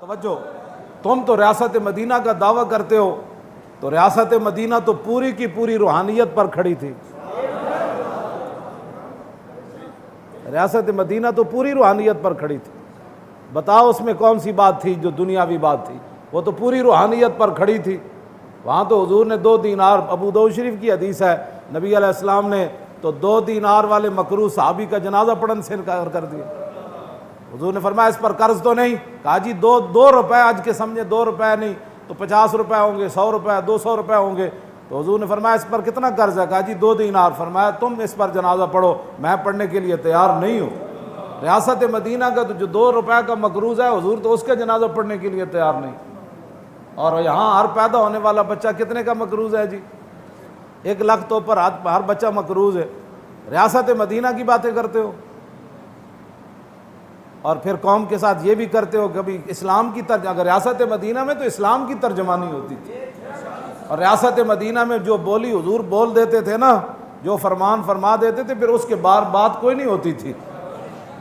توجہ، تم تو ریاست مدینہ کا دعویٰ کرتے ہو، تو ریاست مدینہ تو پوری کی پوری روحانیت پر کھڑی تھی۔ ریاست مدینہ تو پوری روحانیت پر کھڑی تھی، بتاؤ اس میں کون سی بات تھی جو دنیاوی بات تھی؟ وہ تو پوری روحانیت پر کھڑی تھی۔ وہاں تو حضور نے 2 دینار، ابو داؤد شریف کی حدیث ہے، نبی علیہ السلام نے تو 2 دینار والے مکروہ صحابی کا جنازہ پڑھنے سے انکار کر دیا۔ حضور نے فرمایا اس پر قرض تو نہیں؟ کہا جی 2 روپے، آج کے سمجھے 2 روپے نہیں تو 50 روپے ہوں گے، 100 روپے، 200 روپے ہوں گے۔ تو حضور نے فرمایا اس پر کتنا قرض ہے؟ کہا جی 2 دینار۔ فرمایا تم اس پر جنازہ پڑھو، میں پڑھنے کے لیے تیار نہیں ہوں۔ ریاست مدینہ کا تو جو 2 روپے کا مقروض ہے، حضور تو اس کا جنازہ پڑھنے کے لیے تیار نہیں۔ اور یہاں ہر پیدا ہونے والا بچہ کتنے کا مقروض ہے جی؟ 1 لاکھ تو اوپر ہر بچہ مقروض ہے۔ ریاست مدینہ کی باتیں کرتے ہو، اور پھر قوم کے ساتھ یہ بھی کرتے ہو کبھی اسلام کی اگر ریاست مدینہ میں تو اسلام کی ترجمانی ہوتی تھی، اور ریاست مدینہ میں جو بولی حضور بول دیتے تھے نا، جو فرمان فرما دیتے تھے، پھر اس کے بعد بات کوئی نہیں ہوتی تھی۔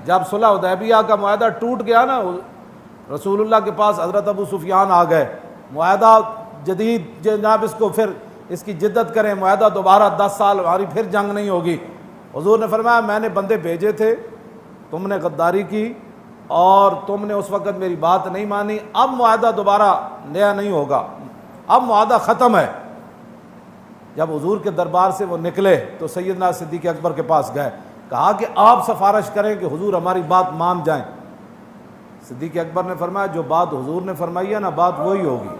جب صلح حدیبیہ کا معاہدہ ٹوٹ گیا نا، رسول اللہ کے پاس حضرت ابو سفیان آ گئے، معاہدہ جدید جناب اس کو پھر اس کی جدت کریں، معاہدہ دوبارہ 10 سال ہماری پھر جنگ نہیں ہوگی۔ حضور نے فرمایا میں نے بندے بھیجے تھے، تم نے غداری کی اور تم نے اس وقت میری بات نہیں مانی، اب معاہدہ دوبارہ نیا نہیں ہوگا، اب معاہدہ ختم ہے۔ جب حضور کے دربار سے وہ نکلے تو سیدنا صدیق اکبر کے پاس گئے، کہا کہ آپ سفارش کریں کہ حضور ہماری بات مان جائیں۔ صدیق اکبر نے فرمایا جو بات حضور نے فرمائی ہے نا، بات وہی ہوگی۔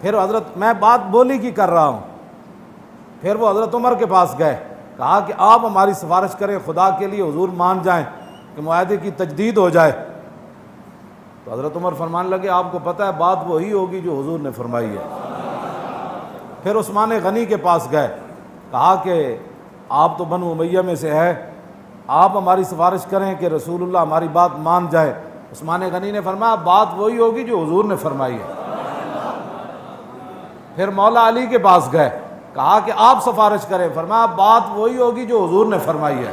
پھر حضرت میں بات بولی کی کر رہا ہوں، پھر وہ حضرت عمر کے پاس گئے، کہا کہ آپ ہماری سفارش کریں خدا کے لیے، حضور مان جائیں کہ معاہدے کی تجدید ہو جائے۔ تو حضرت عمر فرمانے لگے آپ کو پتہ ہے بات وہی ہوگی جو حضور نے فرمائی ہے۔ پھر عثمان غنی کے پاس گئے، کہا کہ آپ تو بنو امیہ میں سے ہے، آپ ہماری سفارش کریں کہ رسول اللہ ہماری بات مان جائے۔ عثمان غنی نے فرمایا بات وہی ہوگی جو حضور نے فرمائی ہے۔ پھر مولا علی کے پاس گئے، کہا کہ آپ سفارش کریں، فرمایا بات وہی ہوگی جو حضور نے فرمائی ہے۔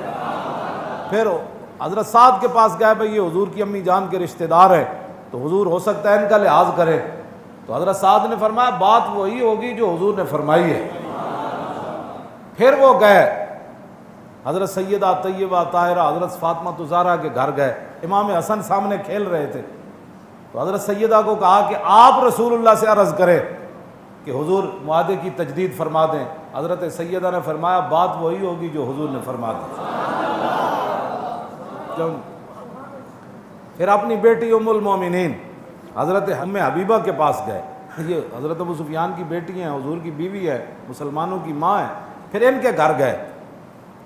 پھر حضرت سعد کے پاس گئے، بھئی یہ حضور کی امی جان کے رشتہ دار ہیں تو حضور ہو سکتا ہے ان کا لحاظ کرے، تو حضرت سعد نے فرمایا بات وہی ہوگی جو حضور نے فرمائی ہے۔ پھر وہ گئے حضرت سیدہ طیبہ طاہرہ حضرت فاطمہ الزہرا کے گھر گئے، امام حسن سامنے کھیل رہے تھے، تو حضرت سیدہ کو کہا کہ آپ رسول اللہ سے عرض کریں کہ حضور معاہدے کی تجدید فرما دیں۔ حضرت سیدہ نے فرمایا بات وہی ہوگی جو حضور نے فرما دی۔ پھر اپنی بیٹی ام المومنین حضرت ام حبیبہ کے پاس گئے، یہ حضرت ابو سفیان کی بیٹی ہیں، حضور کی بیوی ہے، مسلمانوں کی ماں ہے۔ پھر ان کے گھر گئے،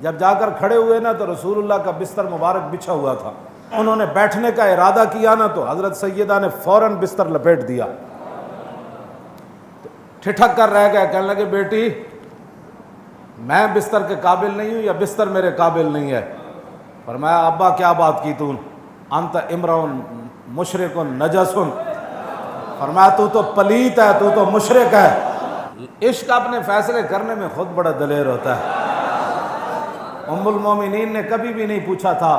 جب جا کر کھڑے ہوئے نا تو رسول اللہ کا بستر مبارک بچھا ہوا تھا، انہوں نے بیٹھنے کا ارادہ کیا نا تو حضرت سیدہ نے فوراً بستر لپیٹ دیا، ٹھٹک کر رہ گئے، کہنے لگے بیٹی میں بستر کے قابل نہیں ہوں یا بستر میرے قابل نہیں ہے؟ فرمایا ابا کیا بات کی تو؟ انت امرؤن مشرک نجس، فرمایا تو تو پلیت ہے، تو تو مشرک ہے۔ عشق اپنے فیصلے کرنے میں خود بڑا دلیر ہوتا ہے۔ ام المومنین نے کبھی بھی نہیں پوچھا تھا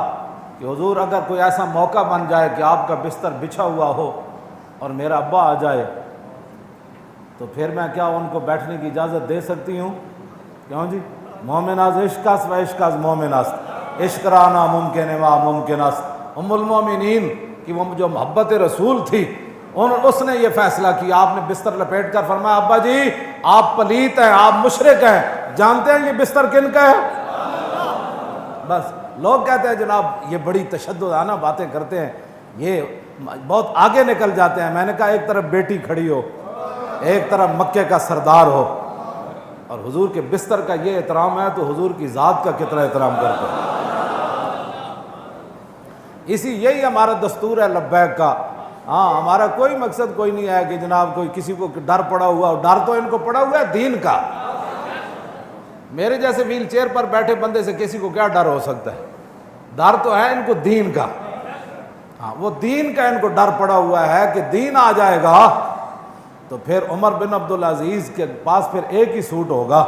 کہ حضور اگر کوئی ایسا موقع بن جائے کہ آپ کا بستر بچھا ہوا ہو اور میرا ابا آ جائے تو پھر میں کیا ان کو بیٹھنے کی اجازت دے سکتی ہوں؟ کیوں جی؟ مومن از عشق است و عشق از مومن است، عشق را ناممکن و ممکن است۔ ام المومنین کی وہ جو محبت رسول تھی، اس نے یہ فیصلہ کیا، آپ نے بستر لپیٹ کر فرمایا ابا جی آپ پلیت ہیں، آپ مشرک ہیں، جانتے ہیں یہ بستر کن کا ہے؟ بس لوگ کہتے ہیں جناب یہ بڑی تشددانہ باتیں کرتے ہیں، یہ بہت آگے نکل جاتے ہیں۔ میں نے کہا ایک طرف بیٹی کھڑی ہو، ایک طرف مکے کا سردار ہو، اور حضور کے بستر کا یہ احترام ہے تو حضور کی ذات کا کتنا احترام کرتے ہیں۔ یہی ہمارا دستور ہے لبیک کا۔ ہاں ہمارا کوئی مقصد کوئی نہیں ہے کہ جناب کوئی کسی کو ڈر پڑا ہوا، ڈر تو ان کو پڑا ہوا ہے دین کا۔ میرے جیسے ویل چیئر پر بیٹھے بندے سے کسی کو کیا ڈر ہو سکتا ہے؟ ڈر تو ہے ان کو دین کا۔ ہاں وہ دین کا ان کو ڈر پڑا ہوا ہے کہ دین آ جائے گا تو پھر عمر بن عبدالعزیز کے پاس پھر ایک ہی سوٹ ہوگا۔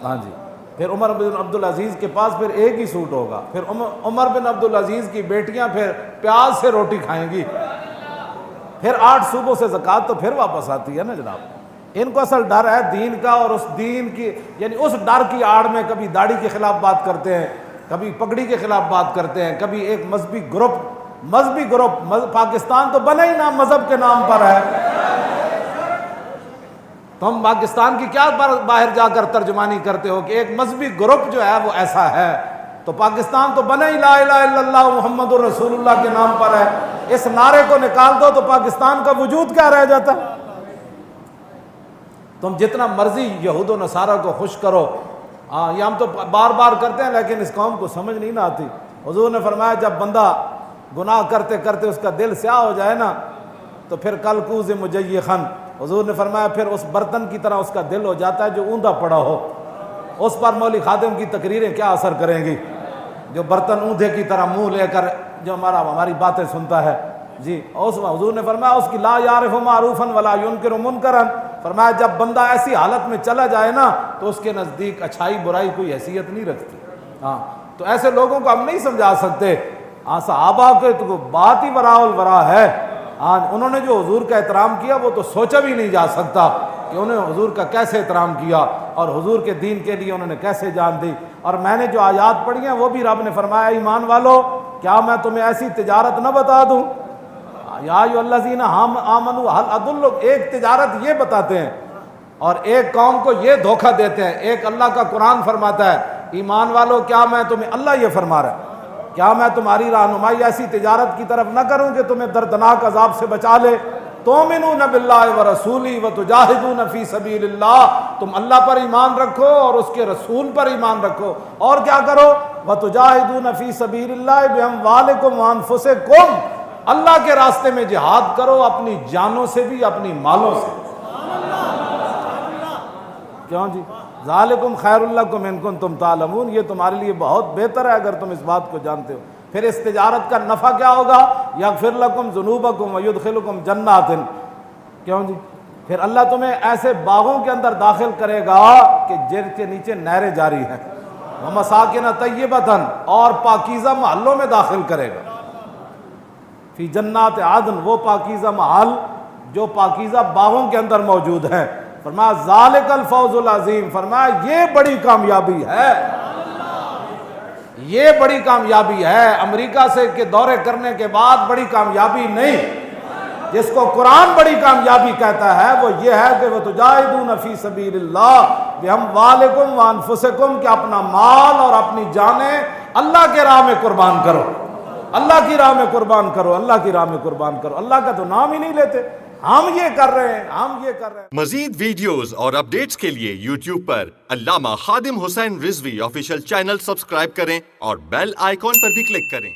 ہاں جی پھر عمر بن عبدالعزیز کے پاس پھر ایک ہی سوٹ ہوگا، پھر عمر بن عبدالعزیز کی بیٹیاں پھر پیاز سے روٹی کھائیں گی، پھر 8 صوبوں سے زکوٰۃ تو پھر واپس آتی ہے نا جناب۔ ان کو اصل ڈر ہے دین کا، اور اس دین کی یعنی اس ڈر کی آڑ میں کبھی داڑھی کے خلاف بات کرتے ہیں، کبھی پگڑی کے خلاف بات کرتے ہیں، کبھی ایک مذہبی گروپ پاکستان تو بنا ہی نا مذہب کے نام پر ہے۔ تم پاکستان کی کیا باہر جا کر ترجمانی کرتے ہو کہ ایک مذہبی گروپ جو ہے وہ ایسا ہے، تو پاکستان تو بنا ہی لا الہ الا اللہ محمد الرسول اللہ کے نام پر ہے۔ اس نعرے کو نکال دو تو پاکستان کا وجود کیا رہ جاتا؟ تم جتنا مرضی یہود و نصارہ کو خوش کرو، یہ ہم تو بار بار کرتے ہیں لیکن اس قوم کو سمجھ نہیں نہ آتی۔ حضور نے فرمایا جب بندہ گناہ کرتے کرتے اس کا دل سیاہ ہو جائے نا تو پھر کل کوز مجیخن، حضور نے فرمایا پھر اس برتن کی طرح اس کا دل ہو جاتا ہے جو اوندا پڑا ہو۔ اس پر مولوی خادم کی تقریریں کیا اثر کریں گی؟ جو برتن اوندھے کی طرح منہ لے کر جو ہماری باتیں سنتا ہے جی، اس حضور نے فرمایا اس کی لا یعرف معروفا ولا ینکر منکرا، فرمایا جب بندہ ایسی حالت میں چلا جائے نا تو اس کے نزدیک اچھائی برائی کوئی حیثیت نہیں رکھتی۔ تو ایسے لوگوں کو ہم نہیں سمجھا سکتے۔ صحابہ کے تو بات ہی وراء الورا ہے۔ انہوں نے جو حضور کا احترام کیا وہ تو سوچا بھی نہیں جا سکتا کہ انہوں نے حضور کا کیسے احترام کیا اور حضور کے دین کے لیے انہوں نے کیسے جان دی۔ اور میں نے جو آیات پڑھی ہیں وہ بھی رب نے فرمایا ایمان والو کیا میں تمہیں ایسی تجارت نہ بتا دوں؟ یا ایھا الذین آمنوا ھل ادلکم، ایک تجارت یہ بتاتے ہیں اور ایک قوم کو یہ دھوکہ دیتے ہیں۔ ایک اللہ کا قرآن فرماتا ہے ایمان والو کیا میں تمہیں، اللہ یہ فرما رہا ہے کیا میں تمہاری رہنمائی ایسی تجارت کی طرف نہ کروں کہ تمہیں دردناک عذاب سے بچا لے؟ تؤمنون باللہ ورسولہ وتجاہدون فی سبیل اللہ، تم اللہ پر ایمان رکھو اور اس کے رسول پر ایمان رکھو، اور کیا کرو؟ وتجاہدون فی سبیل اللہ باموالکم وانفسکم، اللہ کے راستے میں جہاد کرو اپنی جانوں سے بھی اپنی مالوں سے۔ کیوں جی؟ ذالکم خیر لکم ان کنتم تعلمون، یہ تمہارے لیے بہت بہتر ہے اگر تم اس بات کو جانتے ہو۔ پھر اس تجارت کا نفع کیا ہوگا؟ یغفر لکم ذنوبکم ویدخلکم جنات، کیوں جی؟ پھر اللہ تمہیں ایسے باغوں کے اندر داخل کرے گا کہ جن کے نیچے نہریں جاری ہیں، ومساکن طیبۃ، اور پاکیزہ محلوں میں داخل کرے گا۔ فی جنات عدن، وہ پاکیزہ محل جو پاکیزہ باغوں کے اندر موجود ہیں۔ فرمایا ذالک الفوز العظیم، فرمایا یہ بڑی کامیابی ہے، یہ بڑی کامیابی ہے۔ امریکہ سے کے دورے کرنے کے بعد بڑی کامیابی نہیں، جس کو قرآن بڑی کامیابی کہتا ہے وہ یہ ہے کہ وتجاہدون فی سبیل اللہ باموالکم وانفسکم، کہ اپنا مال اور اپنی جانیں اللہ کے راہ میں قربان کرو، اللہ کی راہ میں قربان کرو، اللہ کی راہ میں قربان کرو۔ اللہ کا تو نام ہی نہیں لیتے، ہم یہ کر رہے ہیں، ہم یہ کر رہے ہیں۔ مزید ویڈیوز اور اپڈیٹس کے لیے یوٹیوب پر علامہ Khadim Hussain Rizvi official channel subscribe کریں اور بیل آئیکن پر بھی کلک کریں۔